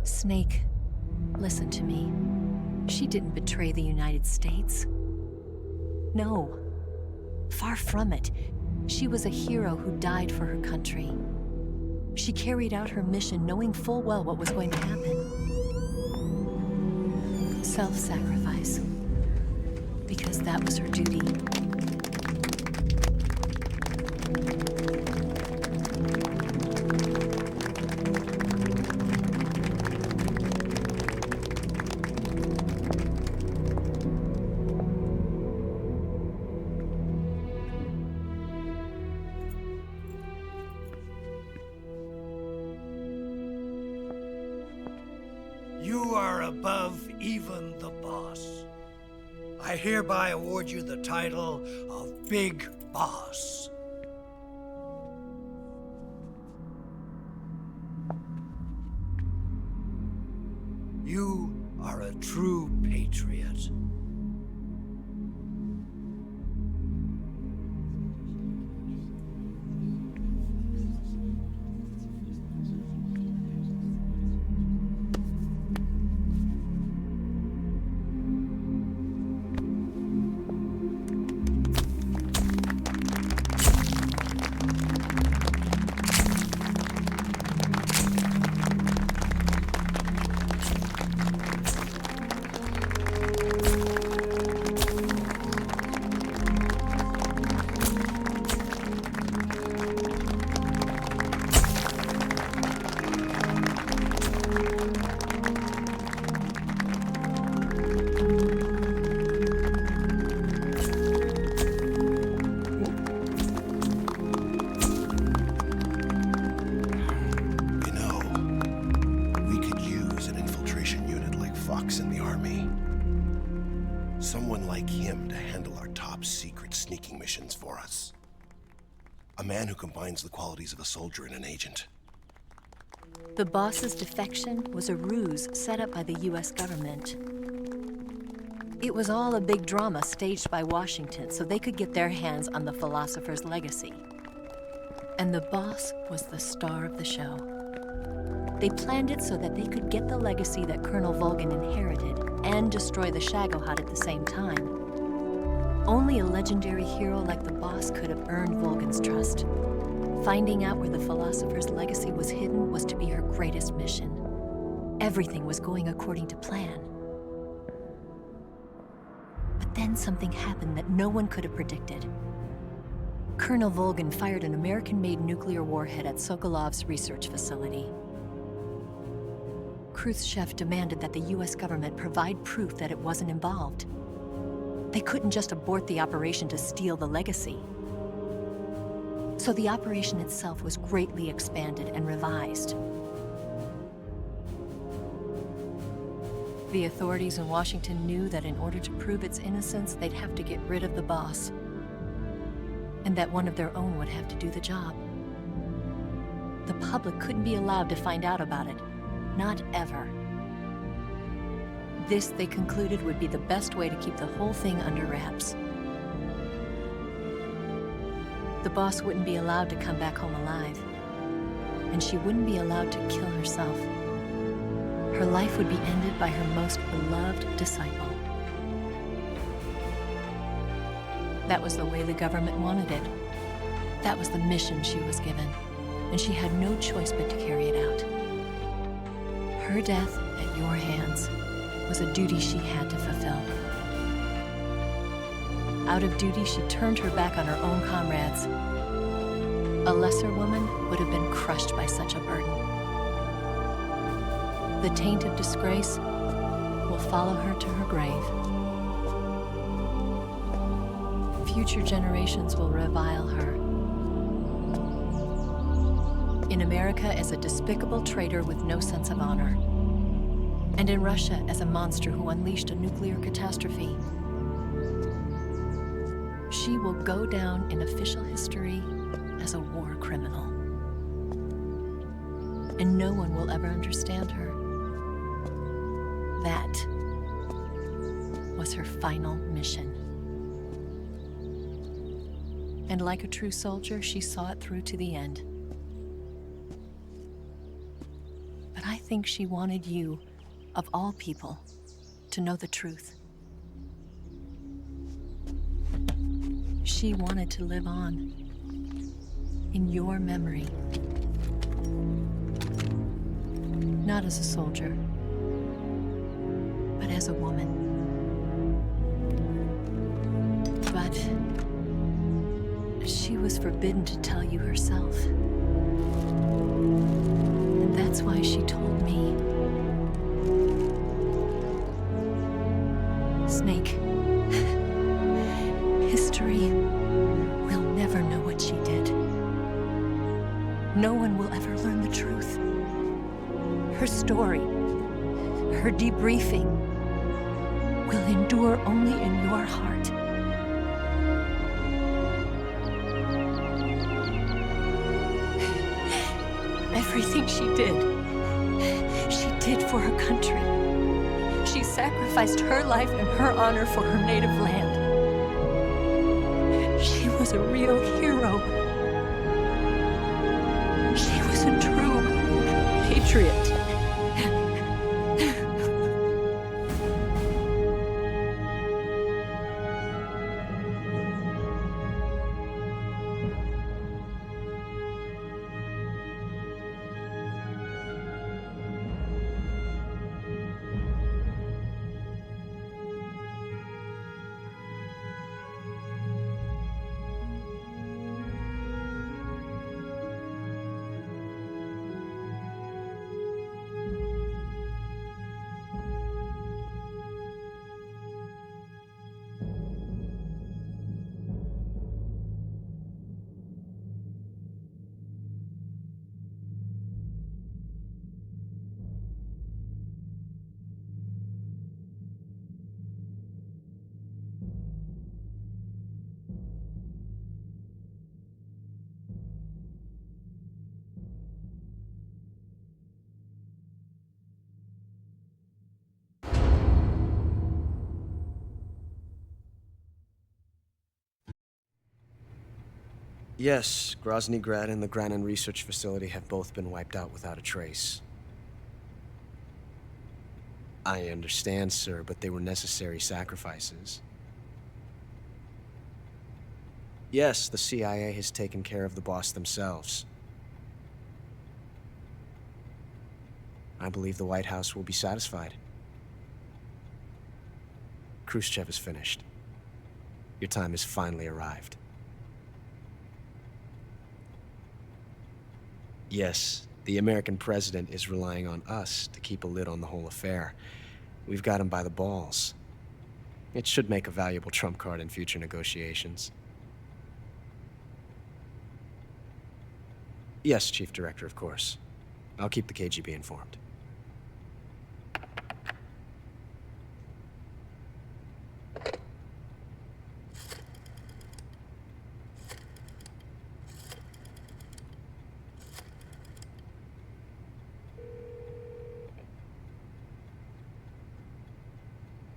Snake, listen to me. She didn't betray the United States. No. Far from it. She was a hero who died for her country. She carried out her mission knowing full well what was going to happen. Self-sacrifice. Because that was her duty. You are above even the boss. I hereby award you the title of Big Boss. You are a true patriot. In the army. Someone like him to handle our top secret sneaking missions for us. A man who combines the qualities of a soldier and an agent. The boss's defection was a ruse set up by the US government. It was all a big drama staged by Washington so they could get their hands on the philosopher's legacy. And the boss was the star of the show. They planned it so that they could get the legacy that Colonel Volgin inherited and destroy the Shagohod at the same time. Only a legendary hero like the boss could have earned Volgin's trust. Finding out where the philosopher's legacy was hidden was to be her greatest mission. Everything was going according to plan. But then something happened that no one could have predicted. Colonel Volgin fired an American-made nuclear warhead at Sokolov's research facility. Khrushchev demanded that the US government provide proof that it wasn't involved. They couldn't just abort the operation to steal the legacy. So the operation itself was greatly expanded and revised. The authorities in Washington knew that in order to prove its innocence, they'd have to get rid of the boss, and that one of their own would have to do the job. The public couldn't be allowed to find out about it. Not ever. This, they concluded, would be the best way to keep the whole thing under wraps. The boss wouldn't be allowed to come back home alive, and she wouldn't be allowed to kill herself. Her life would be ended by her most beloved disciple. That was the way the government wanted it. That was the mission she was given, and she had no choice but to carry it out. Her death at your hands was a duty she had to fulfill. Out of duty, she turned her back on her own comrades. A lesser woman would have been crushed by such a burden. The taint of disgrace will follow her to her grave. Future generations will revile her. In America as a despicable traitor with no sense of honor. And in Russia as a monster who unleashed a nuclear catastrophe. She will go down in official history as a war criminal. And no one will ever understand her. That was her final mission. And like a true soldier, she saw it through to the end. But I I think she wanted you, of all people, to know the truth. She wanted to live on in your memory. Not as a soldier, but as a woman. But she was forbidden to tell you herself. And that's why she told me. Snake, history will never know what she did. No one will ever learn the truth. Her story, her debriefing, will endure only in your heart. Everything she did for her country. She sacrificed her life and her honor for her native land. She was a real hero. She was a true patriot. Yes, Grozny Grad and the Granin Research Facility have both been wiped out without a trace. I understand, sir, but they were necessary sacrifices. Yes, the CIA has taken care of the boss themselves. I believe the White House will be satisfied. Khrushchev is finished. Your time has finally arrived. Yes, the American president is relying on us to keep a lid on the whole affair. We've got him by the balls. It should make a valuable trump card in future negotiations. Yes, Chief Director, of course. I'll keep the KGB informed.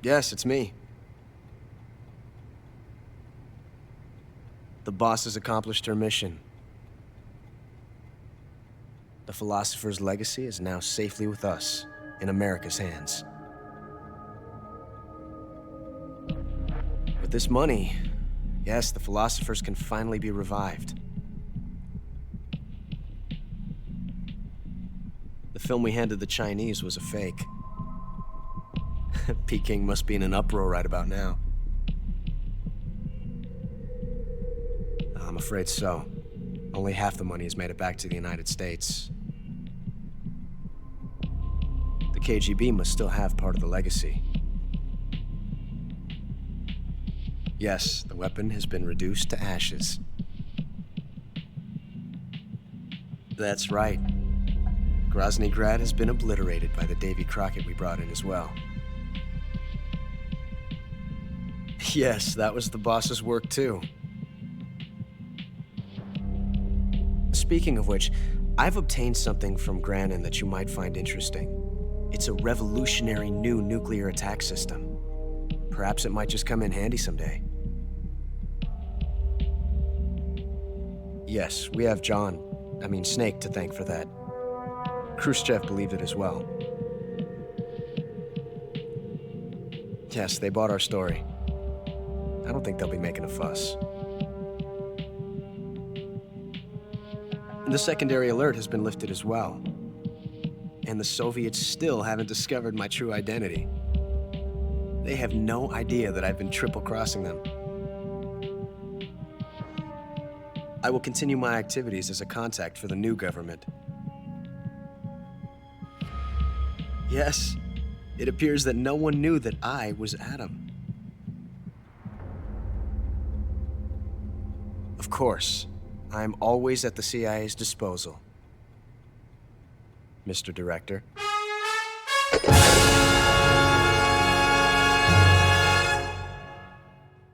Yes, it's me. The boss has accomplished her mission. The philosopher's legacy is now safely with us, in America's hands. With this money, yes, the philosophers can finally be revived. The film we handed the Chinese was a fake. Peking must be in an uproar right about now. I'm afraid so. Only half the money has made it back to the United States. The KGB must still have part of the legacy. Yes, the weapon has been reduced to ashes. That's right. Grozny Grad has been obliterated by the Davy Crockett we brought in as well. Yes, that was the boss's work too. Speaking of which, I've obtained something from Granin that you might find interesting. It's a revolutionary new nuclear attack system. Perhaps it might just come in handy someday. Yes, we have Snake to thank for that. Khrushchev believed it as well. Yes, they bought our story. I don't think they'll be making a fuss. The secondary alert has been lifted as well. And the Soviets still haven't discovered my true identity. They have no idea that I've been triple-crossing them. I will continue my activities as a contact for the new government. Yes, it appears that no one knew that I was Adam. Of course, I'm always at the CIA's disposal, Mr. Director.